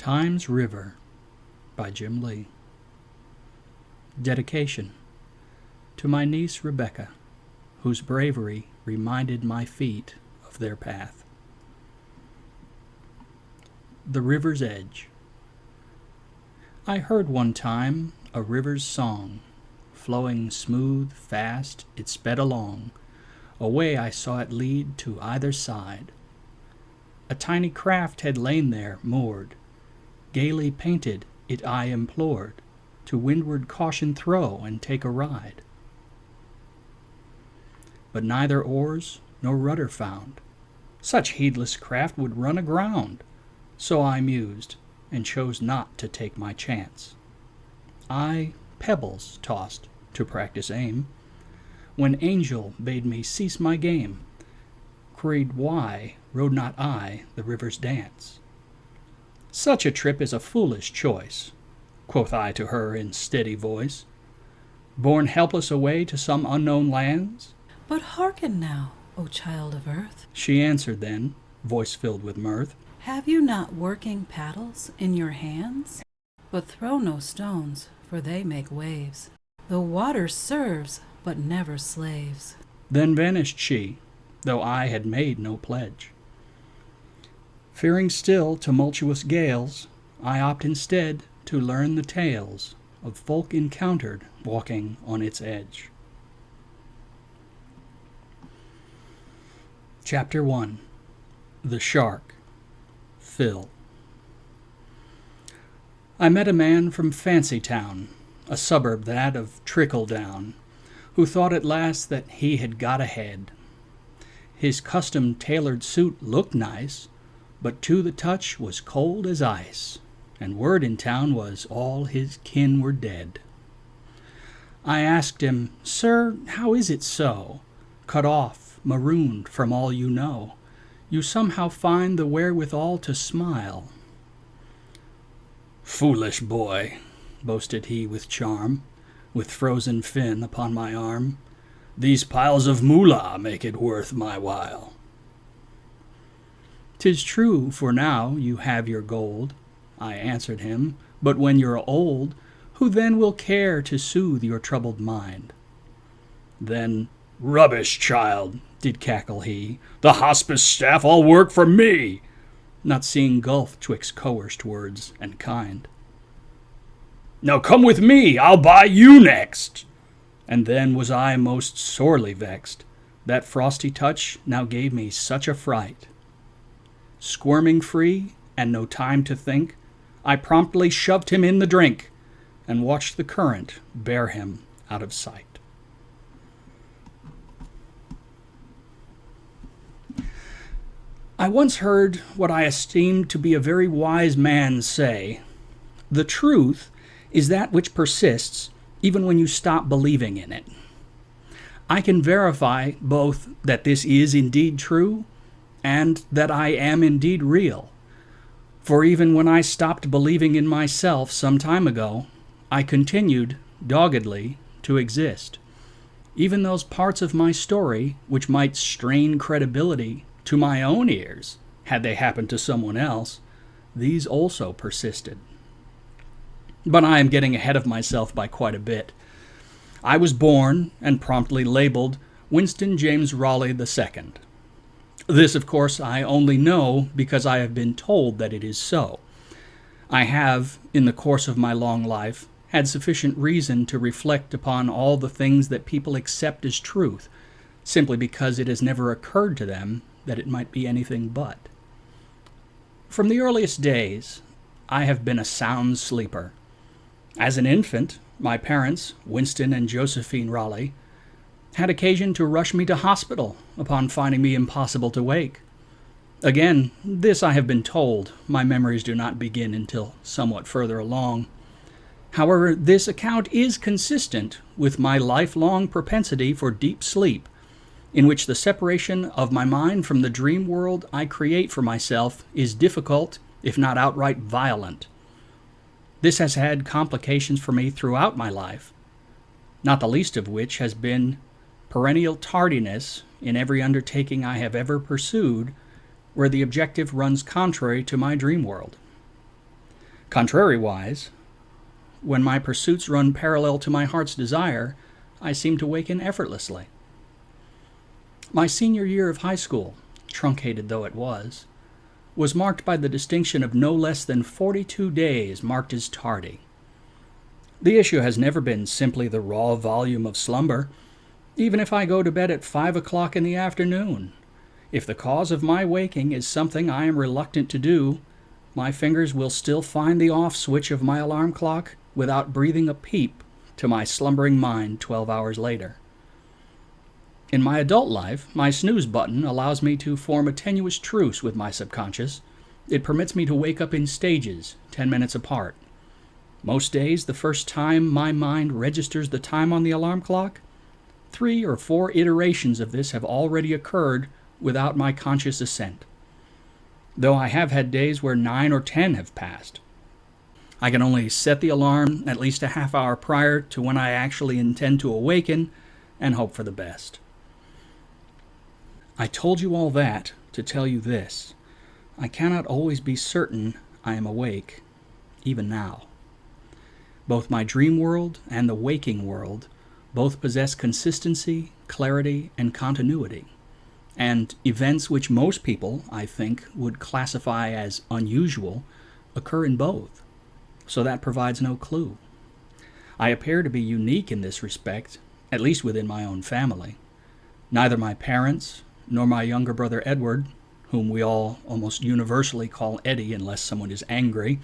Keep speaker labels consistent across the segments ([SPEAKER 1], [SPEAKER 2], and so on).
[SPEAKER 1] Time's River by Jim Lee. Dedication to my niece Rebecca, whose bravery reminded my feet of their path. The River's Edge. I heard one time a river's song, flowing smooth, fast, it sped along. Away I saw it lead to either side. A tiny craft had lain there, moored. Gaily painted, it I implored, to windward caution throw and take a ride. But neither oars nor rudder found. Such heedless craft would run aground. So I mused, and chose not to take my chance. I pebbles tossed to practice aim, when Angel bade me cease my game, queried why rode not I the river's dance. Such a trip is a foolish choice, quoth I to her in steady voice, borne helpless away to some unknown lands.
[SPEAKER 2] But hearken now, O child of earth,
[SPEAKER 1] she answered then, voice filled with mirth.
[SPEAKER 2] Have you not working paddles in your hands? But throw no stones, for they make waves. The water serves, but never slaves.
[SPEAKER 1] Then vanished she, though I had made no pledge. Fearing still tumultuous gales, I opt instead to learn the tales of folk encountered walking on its edge. Chapter 1. The Shark. Phil. I met a man from Fancytown, a suburb that of Trickledown, who thought at last that he had got ahead. His custom-tailored suit looked nice, but to the touch was cold as ice, and word in town was all his kin were dead. I asked him, "Sir, how is it so? Cut off, marooned from all you know, you somehow find the wherewithal to smile." "Foolish boy," boasted he with charm, with frozen fin upon my arm, "these piles of moolah make it worth my while." "'Tis true, for now you have your gold," I answered him, "but when you're old, who then will care to soothe your troubled mind?" Then, "Rubbish, child," did cackle he, "the hospice staff all work for me," not seeing gulf twixt coerced words and kind. "Now come with me, I'll buy you next." And then was I most sorely vexed. That frosty touch now gave me such a fright. Squirming free, and no time to think, I promptly shoved him in the drink, and watched the current bear him out of sight. I once heard what I esteemed to be a very wise man say, "The truth is that which persists even when you stop believing in it." I can verify both that this is indeed true and that I am indeed real. For even when I stopped believing in myself some time ago, I continued, doggedly, to exist. Even those parts of my story which might strain credibility to my own ears, had they happened to someone else, these also persisted. But I am getting ahead of myself by quite a bit. I was born and promptly labeled Winston James Raleigh II. This, of course, I only know because I have been told that it is so. I have, in the course of my long life, had sufficient reason to reflect upon all the things that people accept as truth, simply because it has never occurred to them that it might be anything but. From the earliest days, I have been a sound sleeper. As an infant, my parents, Winston and Josephine Raleigh, had occasion to rush me to hospital upon finding me impossible to wake. Again, this I have been told. My memories do not begin until somewhat further along. However, this account is consistent with my lifelong propensity for deep sleep, in which the separation of my mind from the dream world I create for myself is difficult, if not outright violent. This has had complications for me throughout my life, not the least of which has been perennial tardiness in every undertaking I have ever pursued, where the objective runs contrary to my dream world. Contrariwise, when my pursuits run parallel to my heart's desire, I seem to waken effortlessly. My senior year of high school, truncated though it was marked by the distinction of no less than 42 days marked as tardy. The issue has never been simply the raw volume of slumber, even if I go to bed at 5 o'clock in the afternoon. If the cause of my waking is something I am reluctant to do, my fingers will still find the off switch of my alarm clock without breathing a peep to my slumbering mind 12 hours later. In my adult life, my snooze button allows me to form a tenuous truce with my subconscious. It permits me to wake up in stages, 10 minutes apart. Most days, the first time my mind registers the time on the alarm clock, 3 or 4 iterations of this have already occurred without my conscious assent, though I have had days where 9 or 10 have passed. I can only set the alarm at least a half hour prior to when I actually intend to awaken and hope for the best. I told you all that to tell you this. I cannot always be certain I am awake, even now. Both my dream world and the waking world both possess consistency, clarity, and continuity, and events which most people, I think, would classify as unusual occur in both, so that provides no clue. I appear to be unique in this respect, at least within my own family. Neither my parents nor my younger brother Edward, whom we all almost universally call Eddie unless someone is angry,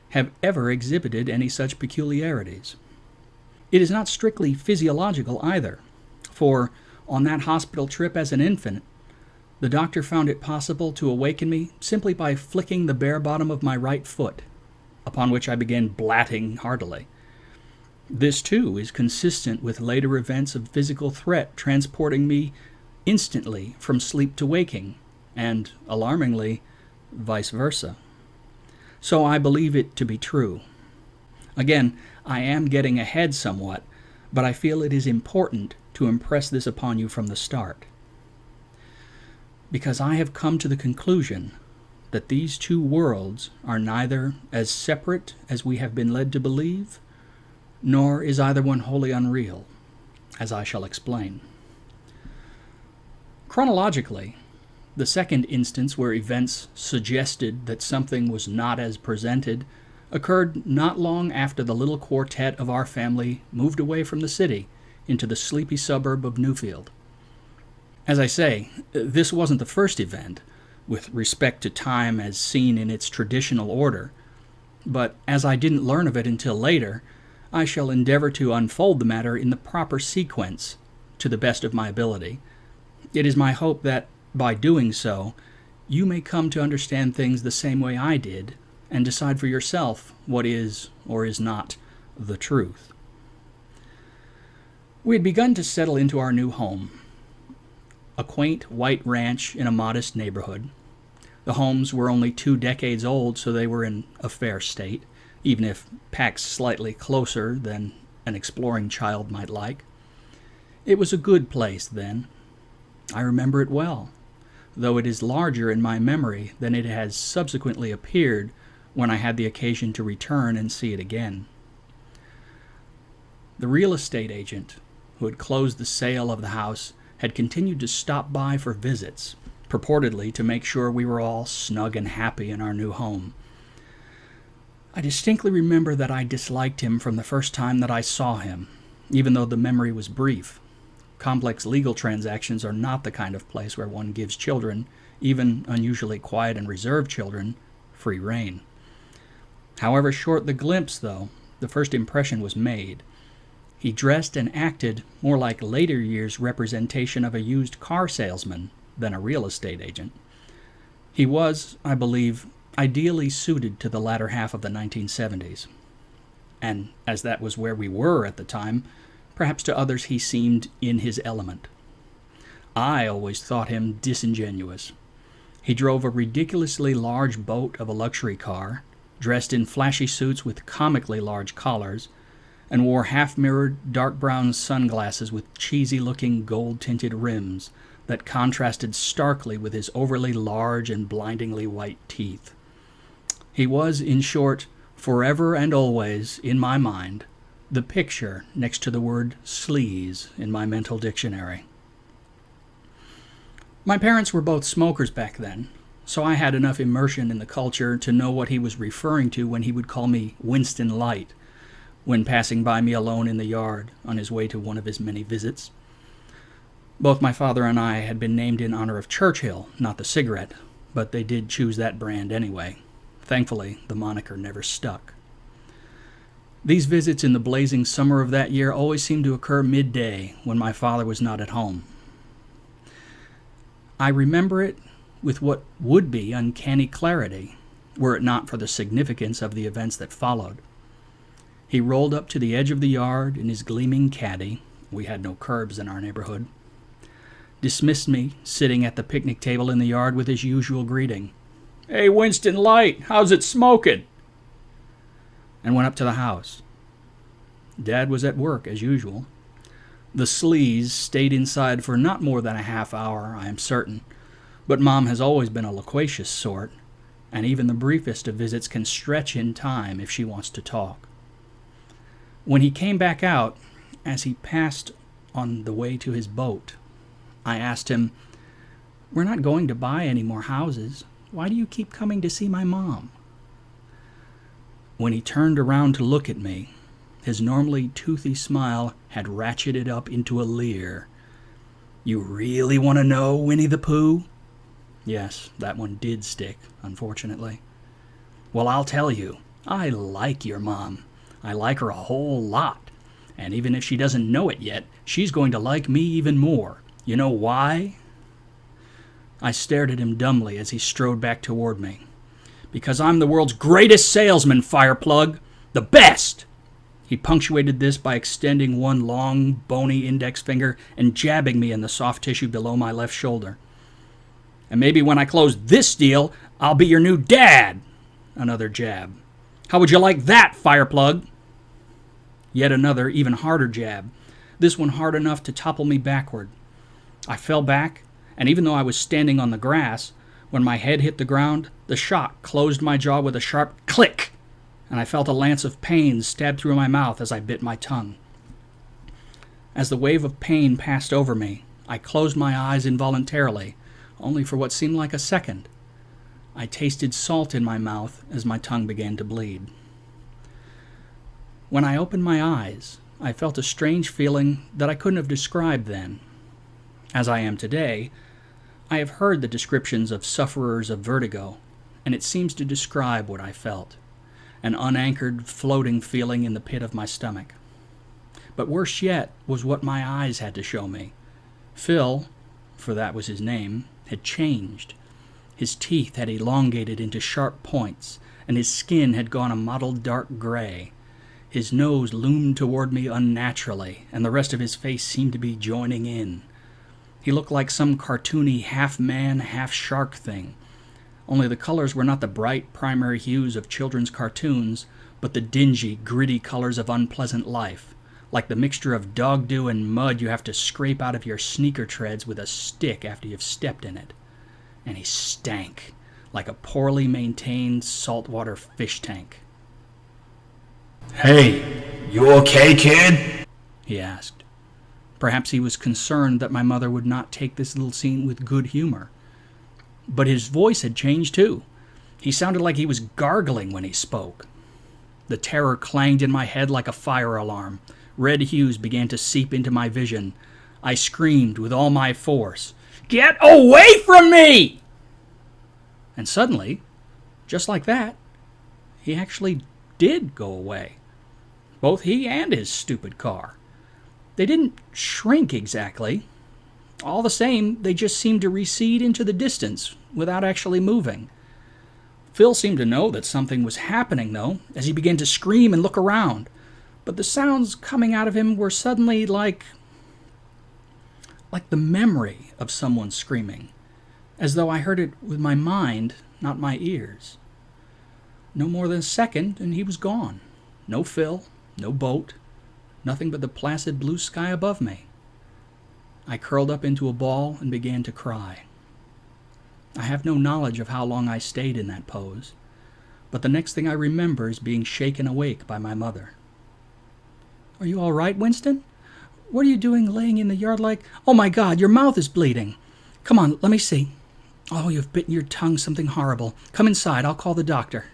[SPEAKER 1] have ever exhibited any such peculiarities. It is not strictly physiological either, for on that hospital trip as an infant, the doctor found it possible to awaken me simply by flicking the bare bottom of my right foot, upon which I began blatting heartily. This, too, is consistent with later events of physical threat transporting me instantly from sleep to waking, and, alarmingly, vice versa. So I believe it to be true. Again, I am getting ahead somewhat, but I feel it is important to impress this upon you from the start, because I have come to the conclusion that these two worlds are neither as separate as we have been led to believe, nor is either one wholly unreal, as I shall explain. Chronologically, the second instance where events suggested that something was not as presented occurred not long after the little quartet of our family moved away from the city into the sleepy suburb of Newfield. As I say, this wasn't the first event, with respect to time as seen in its traditional order, but as I didn't learn of it until later, I shall endeavor to unfold the matter in the proper sequence, to the best of my ability. It is my hope that, by doing so, you may come to understand things the same way I did, and decide for yourself what is or is not the truth. We had begun to settle into our new home, a quaint white ranch in a modest neighborhood. The homes were only 2 decades old, so they were in a fair state, even if packed slightly closer than an exploring child might like. It was a good place then. I remember it well, though it is larger in my memory than it has subsequently appeared when I had the occasion to return and see it again. The real estate agent who had closed the sale of the house had continued to stop by for visits, purportedly to make sure we were all snug and happy in our new home. I distinctly remember that I disliked him from the first time that I saw him, even though the memory was brief. Complex legal transactions are not the kind of place where one gives children, even unusually quiet and reserved children, free rein. However short the glimpse, though, the first impression was made. He dressed and acted more like later years' representation of a used car salesman than a real estate agent. He was, I believe, ideally suited to the latter half of the 1970s. And as that was where we were at the time, perhaps to others he seemed in his element. I always thought him disingenuous. He drove a ridiculously large boat of a luxury car, dressed in flashy suits with comically large collars, and wore half-mirrored dark brown sunglasses with cheesy-looking gold-tinted rims that contrasted starkly with his overly large and blindingly white teeth. He was, in short, forever and always in my mind, the picture next to the word sleaze in my mental dictionary. My parents were both smokers back then, so I had enough immersion in the culture to know what he was referring to when he would call me Winston Light when passing by me alone in the yard on his way to one of his many visits. Both my father and I had been named in honor of Churchill, not the cigarette, but they did choose that brand anyway. Thankfully, the moniker never stuck. These visits in the blazing summer of that year always seemed to occur midday when my father was not at home. I remember it with what would be uncanny clarity, were it not for the significance of the events that followed. He rolled up to the edge of the yard in his gleaming caddy — we had no curbs in our neighborhood — dismissed me sitting at the picnic table in the yard with his usual greeting. "Hey, Winston Light, how's it smoking?" And went up to the house. Dad was at work, as usual. The sleaze stayed inside for not more than a half hour, I am certain, but Mom has always been a loquacious sort, and even the briefest of visits can stretch in time if she wants to talk. When he came back out, as he passed on the way to his boat, I asked him, "We're not going to buy any more houses. Why do you keep coming to see my mom?" When he turned around to look at me, his normally toothy smile had ratcheted up into a leer. "You really want to know, Winnie the Pooh?" Yes, that one did stick, unfortunately. "Well, I'll tell you. I like your mom. I like her a whole lot. And even if she doesn't know it yet, she's going to like me even more. You know why?" I stared at him dumbly as he strode back toward me. "Because I'm the world's greatest salesman, fireplug. The best!" He punctuated this by extending one long, bony index finger and jabbing me in the soft tissue below my left shoulder. "And maybe when I close this deal, I'll be your new dad." Another jab. "How would you like that, fireplug?" Yet another, even harder jab. This one hard enough to topple me backward. I fell back, and even though I was standing on the grass, when my head hit the ground, the shock closed my jaw with a sharp click, and I felt a lance of pain stab through my mouth as I bit my tongue. As the wave of pain passed over me, I closed my eyes involuntarily, only for what seemed like a second. I tasted salt in my mouth as my tongue began to bleed. When I opened my eyes, I felt a strange feeling that I couldn't have described then. As I am today, I have heard the descriptions of sufferers of vertigo, and it seems to describe what I felt. An unanchored, floating feeling in the pit of my stomach. But worse yet was what my eyes had to show me. Phil, for that was his name, had changed. His teeth had elongated into sharp points, and his skin had gone a mottled dark gray. His nose loomed toward me unnaturally, and the rest of his face seemed to be joining in. He looked like some cartoony half-man, half-shark thing. Only the colors were not the bright primary hues of children's cartoons, but the dingy, gritty colors of unpleasant life, like the mixture of dog dew and mud you have to scrape out of your sneaker treads with a stick after you've stepped in it. And he stank, like a poorly maintained saltwater fish tank.
[SPEAKER 3] "Hey, you okay, kid?"
[SPEAKER 1] he asked. Perhaps he was concerned that my mother would not take this little scene with good humor. But his voice had changed too. He sounded like he was gargling when he spoke. The terror clanged in my head like a fire alarm. Red hues began to seep into my vision. I screamed with all my force, "Get away from me!" And suddenly, just like that, he actually did go away. Both he and his stupid car. They didn't shrink exactly. All the same, they just seemed to recede into the distance without actually moving. Phil seemed to know that something was happening, though, as he began to scream and look around. But the sounds coming out of him were suddenly like the memory of someone screaming, as though I heard it with my mind, not my ears. No more than a second, and he was gone. No Phil, no boat, nothing but the placid blue sky above me. I curled up into a ball and began to cry. I have no knowledge of how long I stayed in that pose. but the next thing I remember is being shaken awake by my mother. "Are you all right, Winston? What are you doing laying in the yard like... Oh my God, your mouth is bleeding. Come on, let me see. Oh, you've bitten your tongue something horrible. Come inside, I'll call the doctor."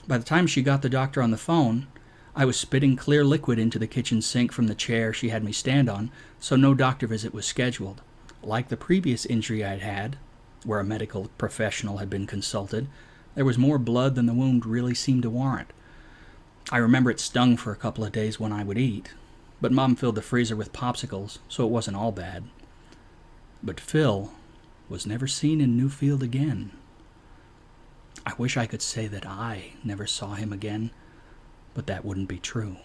[SPEAKER 1] By the time she got the doctor on the phone, I was spitting clear liquid into the kitchen sink from the chair she had me stand on, so no doctor visit was scheduled. Like the previous injury I'd had, where a medical professional had been consulted, there was more blood than the wound really seemed to warrant. I remember it stung for a couple of days when I would eat, but Mom filled the freezer with popsicles, so it wasn't all bad. But Phil was never seen in Newfield again. I wish I could say that I never saw him again, but that wouldn't be true.